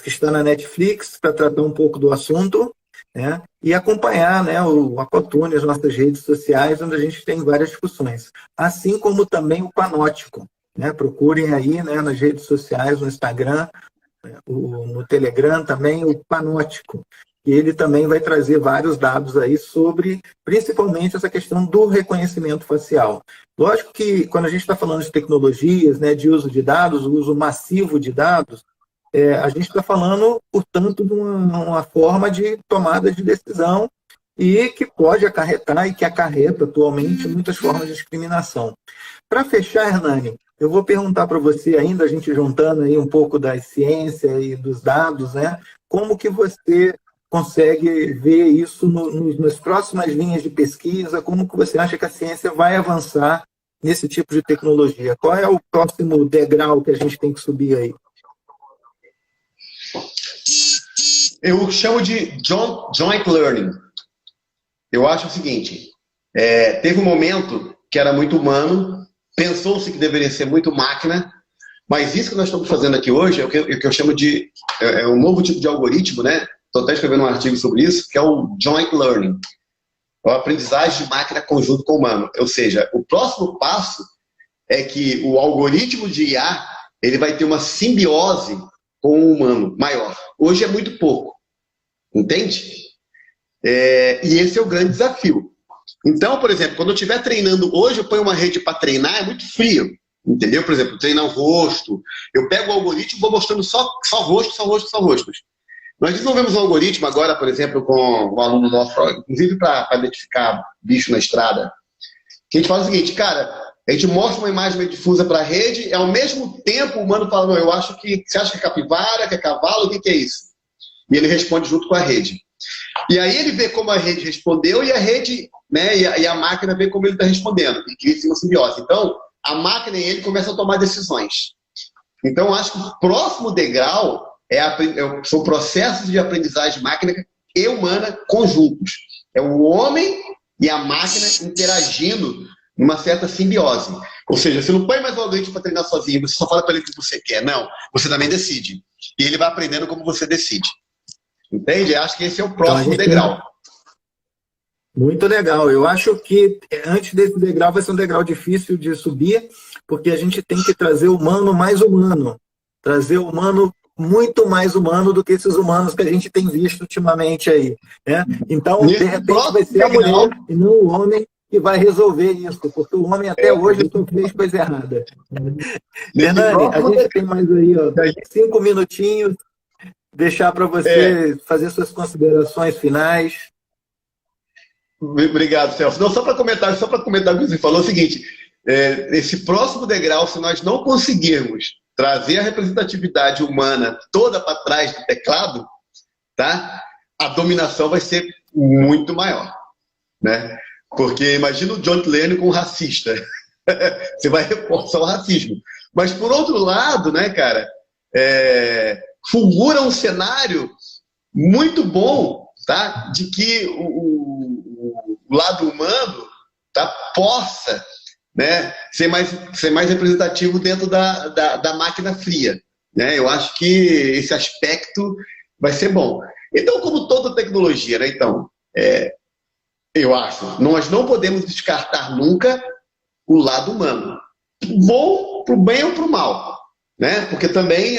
[SPEAKER 2] que está na Netflix, para tratar um pouco do assunto, e acompanhar o Aquatone, as nossas redes sociais, onde a gente tem várias discussões. Assim como também o Panótico. Procurem aí nas redes sociais, no Instagram, no Telegram também, o Panótico. E ele também vai trazer vários dados aí sobre, principalmente, essa questão do reconhecimento facial. Lógico que, quando a gente está falando de tecnologias, né, de uso de dados, o uso massivo de dados, a gente está falando, portanto, de uma forma de tomada de decisão e que pode acarretar e que acarreta atualmente muitas formas de discriminação. Para fechar, Hernani, eu vou perguntar para você ainda, a gente juntando aí um pouco da ciência e dos dados, né? Como que você consegue ver isso nas próximas linhas de pesquisa? Como que você acha que a ciência vai avançar nesse tipo de tecnologia? Qual é o próximo degrau que a gente tem que subir aí?
[SPEAKER 1] Eu chamo de joint learning. Eu acho o seguinte, teve um momento que era muito humano, pensou-se que deveria ser muito máquina, mas isso que nós estamos fazendo aqui hoje é o que eu chamo de um novo tipo de algoritmo, né? Estou até escrevendo um artigo sobre isso, que é o joint learning, a aprendizagem de máquina conjunto com o humano. Ou seja, o próximo passo é que o algoritmo de IA ele vai ter uma simbiose com o humano maior. Hoje é muito pouco, entende? E esse é o grande desafio. Então, por exemplo, quando eu estiver treinando hoje, eu ponho uma rede para treinar, é muito frio, entendeu? Por exemplo, treinar o rosto, eu pego o algoritmo e vou mostrando só rosto, só rosto, só rostos. Nós desenvolvemos um algoritmo agora, por exemplo, com um aluno nosso, inclusive para identificar bicho na estrada, que a gente fala o seguinte, cara, a gente mostra uma imagem meio difusa para a rede e ao mesmo tempo o humano fala, não, eu acho que, você acha que é capivara, que é cavalo, o que é isso? E ele responde junto com a rede. E aí ele vê como a rede respondeu e a rede, né, e a máquina vê como ele está respondendo. E cria-se uma simbiose. Então, a máquina e ele começam a tomar decisões. Então, eu acho que o próximo degrau são processos de aprendizagem máquina e humana conjuntos. É o homem e a máquina interagindo numa certa simbiose. Ou seja, você não põe mais o algoritmo para treinar sozinho, você só fala para ele o que você quer. Não, você também decide. E ele vai aprendendo como você decide. Entende? Acho que esse é o próximo degrau.
[SPEAKER 2] Muito legal. Eu acho que antes desse degrau vai ser um degrau difícil de subir, porque a gente tem que trazer o humano mais humano. Trazer o humano muito mais humano do que esses humanos que a gente tem visto ultimamente aí. Né? Então, de repente, vai ser a mulher e não o homem que vai resolver isso, porque o homem até hoje só fez coisa errada. Hernani, a gente tem mais aí 5 minutinhos. Deixar para você fazer suas considerações finais.
[SPEAKER 1] Obrigado, Celso. Não, só para comentar o que você falou, é o seguinte, esse próximo degrau, se nós não conseguirmos trazer a representatividade humana toda para trás do teclado, tá? A dominação vai ser muito maior, né? Porque imagina o Joint Learning com um racista. Você vai reforçar o racismo. Mas, por outro lado, né, cara, fulgura um cenário muito bom, tá? De que o lado humano, tá? Possa, né? ser mais representativo dentro da máquina fria. Né? Eu acho que esse aspecto vai ser bom. Então, como toda tecnologia, né? Então, eu acho, nós não podemos descartar nunca o lado humano. Bom para o bem ou para o mal. Né? Porque também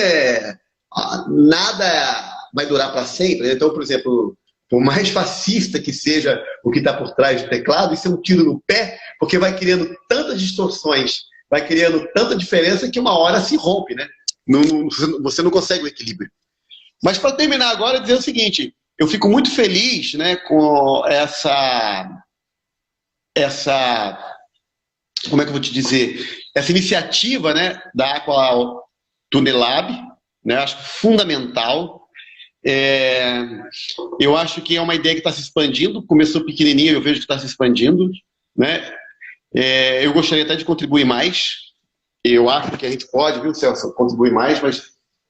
[SPEAKER 1] nada vai durar para sempre. Então, por exemplo, por mais fascista que seja o que está por trás do teclado, isso é um tiro no pé, porque vai criando tantas distorções, vai criando tanta diferença que uma hora se rompe, né? Você não consegue o equilíbrio. Mas para terminar agora, dizer o seguinte, eu fico muito feliz, né, com essa como é que eu vou te dizer, essa iniciativa, né, da Aqua Tunelab, né, acho fundamental. Eu acho que é uma ideia que está se expandindo, começou pequenininha, eu vejo que está se expandindo, né? Eu gostaria até de contribuir mais, eu acho que a gente pode, viu, Celso, contribuir mais, mas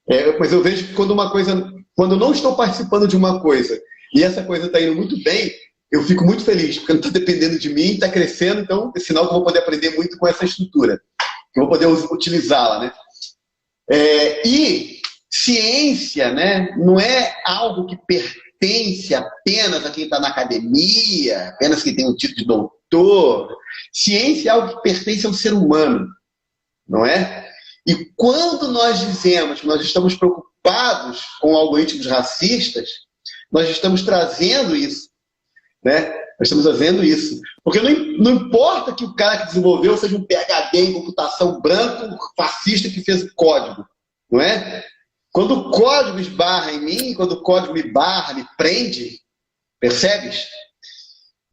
[SPEAKER 1] eu vejo que quando eu não estou participando de uma coisa e essa coisa está indo muito bem, eu fico muito feliz, porque não está dependendo de mim, está crescendo, então é sinal que eu vou poder aprender muito com essa estrutura, que eu vou poder utilizá-la, né? E ciência, né, não é algo que pertence apenas a quem está na academia, apenas quem tem um título de doutor. Ciência é algo que pertence ao ser humano, não é? E quando nós dizemos que nós estamos preocupados com algoritmos racistas, nós estamos trazendo isso, né? Nós estamos fazendo isso. Porque não importa que o cara que desenvolveu seja um PhD em computação branco, fascista, que fez o código, não é? Quando o código esbarra em mim, quando o código me barra, me prende, percebes?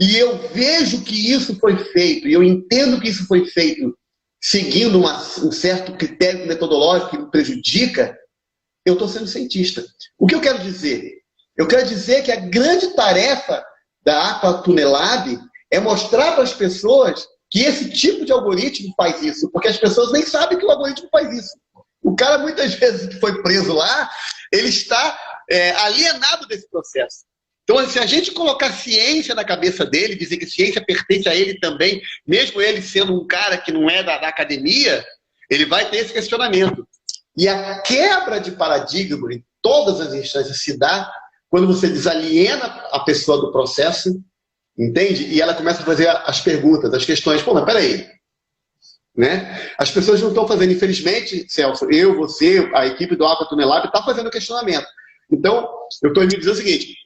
[SPEAKER 1] E eu vejo que isso foi feito, e eu entendo que isso foi feito seguindo um certo critério metodológico que me prejudica, eu estou sendo cientista. O que eu quero dizer? Eu quero dizer que a grande tarefa da Aquatunelab é mostrar para as pessoas que esse tipo de algoritmo faz isso, porque as pessoas nem sabem que o algoritmo faz isso. O cara, muitas vezes, que foi preso lá, ele está alienado desse processo. Então, se a gente colocar ciência na cabeça dele, dizer que ciência pertence a ele também, mesmo ele sendo um cara que não é da academia, ele vai ter esse questionamento. E a quebra de paradigma em todas as instâncias se dá quando você desaliena a pessoa do processo, entende? E ela começa a fazer as perguntas, as questões. Pô, mas peraí. Né? As pessoas não estão fazendo, infelizmente, Celso, eu, você, a equipe do Aquatunelab está fazendo questionamento. Então, eu estou me dizendo o seguinte,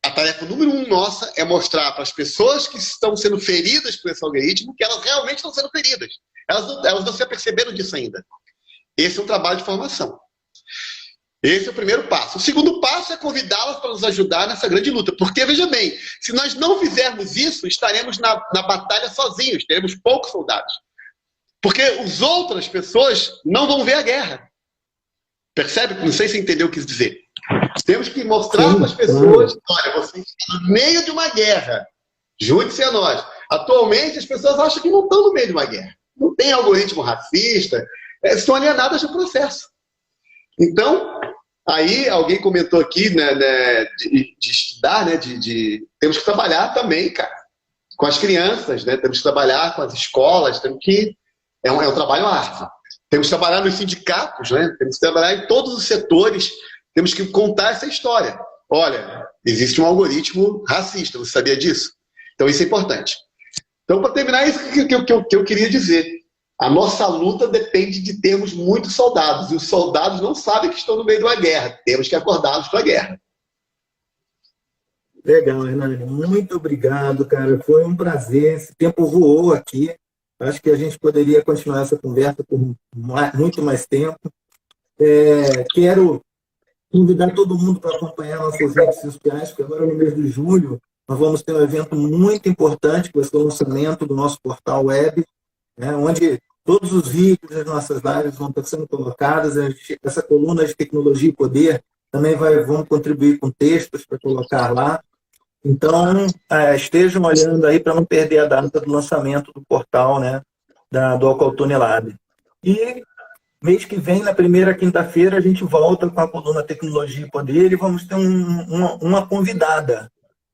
[SPEAKER 1] a tarefa número 1 nossa é mostrar para as pessoas que estão sendo feridas por esse algoritmo que elas realmente estão sendo feridas. Elas não se aperceberam disso ainda. Esse é um trabalho de formação. Esse é o primeiro passo. O segundo passo é convidá-las para nos ajudar nessa grande luta. Porque, veja bem, se nós não fizermos isso, estaremos na batalha sozinhos, teremos poucos soldados. Porque as outras pessoas não vão ver a guerra. Percebe? Não sei se entendeu o que quis dizer. Temos que mostrar para as pessoas, olha, você está no meio de uma guerra. Junte-se a nós. Atualmente, as pessoas acham que não estão no meio de uma guerra. Não tem algoritmo racista, estão alienadas do processo. Então, aí alguém comentou aqui, né, de estudar, né, temos que trabalhar também, cara, com as crianças, né, temos que trabalhar com as escolas, temos que é um trabalho árduo. Temos que trabalhar nos sindicatos, né? Temos que trabalhar em todos os setores, temos que contar essa história. Olha, existe um algoritmo racista, você sabia disso? Então isso é importante. Então, para terminar, isso que eu queria dizer. A nossa luta depende de termos muitos soldados, e os soldados não sabem que estão no meio de uma guerra. Temos que acordá-los para a guerra.
[SPEAKER 2] Legal, Hernani. Muito obrigado, cara. Foi um prazer. Esse tempo voou aqui. Acho que a gente poderia continuar essa conversa por muito mais tempo. Quero convidar todo mundo para acompanhar nossas redes sociais, porque agora no mês de julho nós vamos ter um evento muito importante, que vai ser o lançamento do nosso portal web, né, onde todos os vídeos das nossas lives vão estar sendo colocados. Essa coluna de tecnologia e poder também vamos contribuir com textos para colocar lá. Então, estejam olhando aí para não perder a data do lançamento do portal, né, do Aquatunelab. E mês que vem, na primeira quinta-feira, a gente volta com a coluna Tecnologia e Poder e vamos ter uma convidada.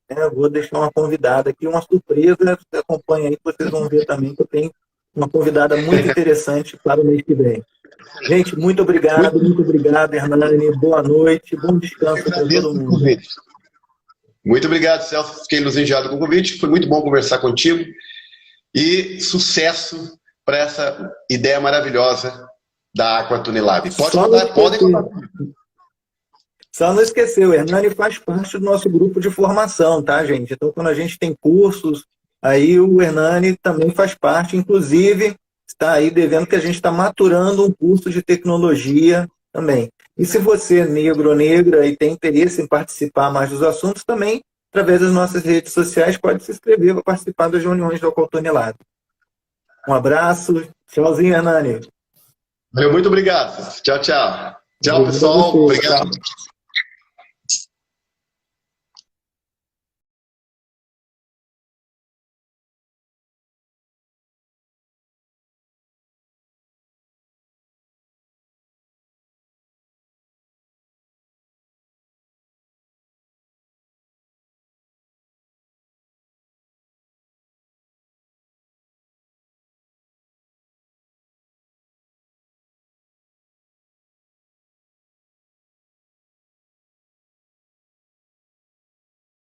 [SPEAKER 2] Né? Eu vou deixar uma convidada aqui, uma surpresa. Você acompanha aí, vocês vão ver também que eu tenho uma convidada muito interessante para o mês que vem. Gente, muito obrigado, Hernani. Boa noite, bom descanso para todo mundo.
[SPEAKER 1] Muito obrigado, Celso. Fiquei lisonjeado com o convite. Foi muito bom conversar contigo. E sucesso para essa ideia maravilhosa da Aquatunelab. Podem contar.
[SPEAKER 2] Só não esquecer, o Hernani faz parte do nosso grupo de formação, tá, gente? Então, quando a gente tem cursos, aí o Hernani também faz parte. Inclusive, está aí devendo que a gente está maturando um curso de tecnologia também. E se você é negro ou negra e tem interesse em participar mais dos assuntos, também, através das nossas redes sociais, pode se inscrever para participar das reuniões do Aquatunelab. Um abraço. Tchauzinho, Hernani.
[SPEAKER 1] Muito obrigado. Tchau, tchau. Tchau, pessoal. Obrigado.